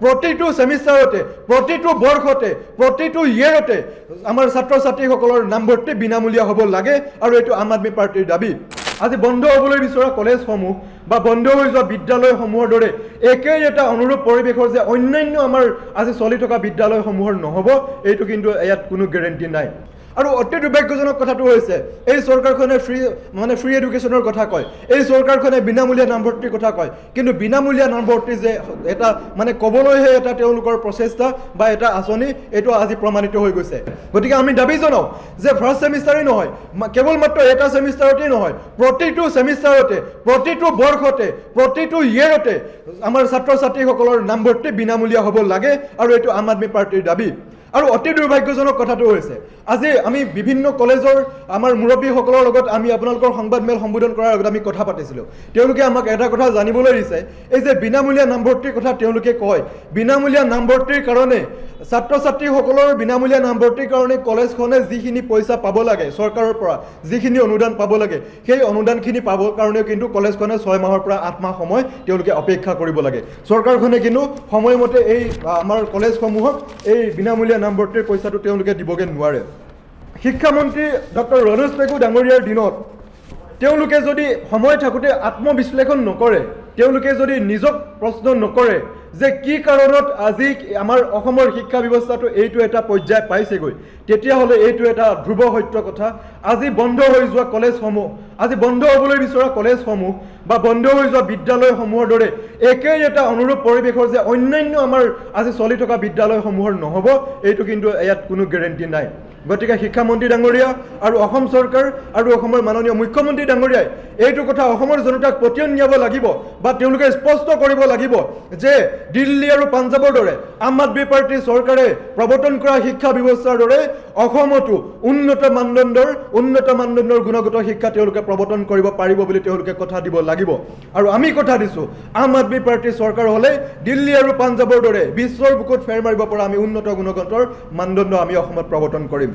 প্ৰতিটো সেমিষ্টাৰতে প্ৰতিটো বৰ্ষতে প্ৰতিটো ইয়েৰতে আমাৰ ছাত্ৰ ছাত্ৰীসকলৰ নামভৰ্তি বিনামূলীয়া হ'ব লাগে আৰু এইটো আম আদমি পাৰ্টিৰ দাবী আজি বন্ধ হ'বলৈ বিচৰা কলেজসমূহ বা বন্ধ হৈ যোৱা বিদ্যালয়সমূহৰ দৰে একেই এটা অনুৰূপ পৰিৱেশৰ যে অন্যান্য আমাৰ আজি চলি থকা বিদ্যালয়সমূহৰ নহ'ব এইটো কিন্তু ইয়াত কোনো গেৰেণ্টি নাই আৰু অতি দুৰ্ভাগ্যজনক কথাটো হৈছে এই চৰকাৰখনে ফ্ৰী এডুকেশ্যনৰ কথা কয় এই চৰকাৰখনে বিনামূলীয়া নামভৰ্তিৰ কথা কয় কিন্তু বিনামূলীয়া নামভৰ্তি যে এটা ক'বলৈহে এটা তেওঁলোকৰ প্ৰচেষ্টা বা এটা আঁচনি এইটো আজি প্ৰমাণিত হৈ গৈছে গতিকে আমি দাবী জনাওঁ যে ফাৰ্ষ্ট সেমিষ্টাৰেই নহয় কেৱল মাত্ৰ এটা সেমিষ্টাৰতেই নহয় প্ৰতিটো সেমিষ্টাৰতে প্ৰতিটো বৰ্ষতে প্ৰতিটো ইয়েৰতে আমাৰ ছাত্ৰ ছাত্ৰীসকলৰ নামভৰ্তি বিনামূলীয়া হ'ব লাগে আৰু এইটো আম আদমি পাৰ্টিৰ দাবী আৰু অতি দুৰ্ভাগ্যজনক কথাটো হৈছে আজি আমি বিভিন্ন কলেজৰ আমাৰ মুৰব্বীসকলৰ লগত আমি আপোনালোকৰ সংবাদমেল সম্বোধন কৰাৰ আগত আমি কথা পাতিছিলোঁ তেওঁলোকে আমাক এটা কথা জানিবলৈ দিছে এই যে বিনামূলীয়া নামভৰ্তিৰ কথা তেওঁলোকে কয় বিনামূলীয়া নামভৰ্তিৰ কাৰণে ছাত্ৰ ছাত্ৰীসকলৰ বিনামূলীয়া নামভৰ্তিৰ কাৰণে কলেজখনে যিখিনি পইচা পাব লাগে চৰকাৰৰ পৰা যিখিনি অনুদান পাব লাগে সেই অনুদানখিনি পাবৰ কাৰণেও কিন্তু কলেজখনে 6 মাহৰ পৰা 8 মাহ সময় তেওঁলোকে অপেক্ষা কৰিব লাগে চৰকাৰখনে কিন্তু সময়মতে এই আমাৰ কলেজসমূহক এই বিনামূলীয়া নামভৰ্তিৰ পইচাটো তেওঁলোকে দিবগে নোৱাৰে শিক্ষামন্ত্ৰী ডক্টৰ ৰনোজ পেগু ডাঙৰীয়াৰ দিনত তেওঁলোকে যদি সময় থাকোঁতে আত্মবিশ্লেষণ নকৰে তেওঁলোকে যদি নিজক প্ৰশ্ন নকৰে যে কি কাৰণত আজি আমাৰ অসমৰ শিক্ষা ব্যৱস্থাটো এইটো এটা পৰ্যায় পাইছেগৈ তেতিয়াহ'লে এইটো এটা ধ্ৰুৱ সত্য কথা আজি বন্ধ হৈ যোৱা কলেজসমূহ আজি বন্ধ হ'বলৈ বিচৰা কলেজসমূহ বা বন্ধ হৈ যোৱা বিদ্যালয়সমূহৰ দৰে একেই এটা অনুৰূপ পৰিৱেশৰ যে অন্যান্য আমাৰ আজি চলি থকা বিদ্যালয়সমূহৰ নহ'ব এইটো কিন্তু ইয়াত কোনো গেৰেণ্টি নাই গতিকে শিক্ষামন্ত্ৰী ডাঙৰীয়া আৰু অসম চৰকাৰ আৰু অসমৰ মাননীয় মুখ্যমন্ত্ৰী ডাঙৰীয়াই এইটো কথা অসমৰ জনতাক পতিয়ন নিয়াব লাগিব বা তেওঁলোকে স্পষ্ট কৰিব লাগিব যে দিল্লী আৰু পাঞ্জাবৰ দৰে আম আদমি পাৰ্টিৰ চৰকাৰে প্ৰৱৰ্তন কৰা শিক্ষা ব্যৱস্থাৰ দৰে অসমতো উন্নত মানদণ্ডৰ গুণগত শিক্ষা তেওঁলোকে প্ৰৱৰ্তন কৰিব পাৰিব বুলি তেওঁলোকে কথা দিব লাগিব আৰু আমি কথা দিছোঁ আম আদমি পাৰ্টিৰ চৰকাৰ হ'লে দিল্লী আৰু পাঞ্জাবৰ দৰে বিশ্বৰ বুকুত ফেৰ মাৰিব পৰা আমি উন্নত গুণগতৰ মানদণ্ড আমি অসমত প্ৰৱৰ্তন কৰিম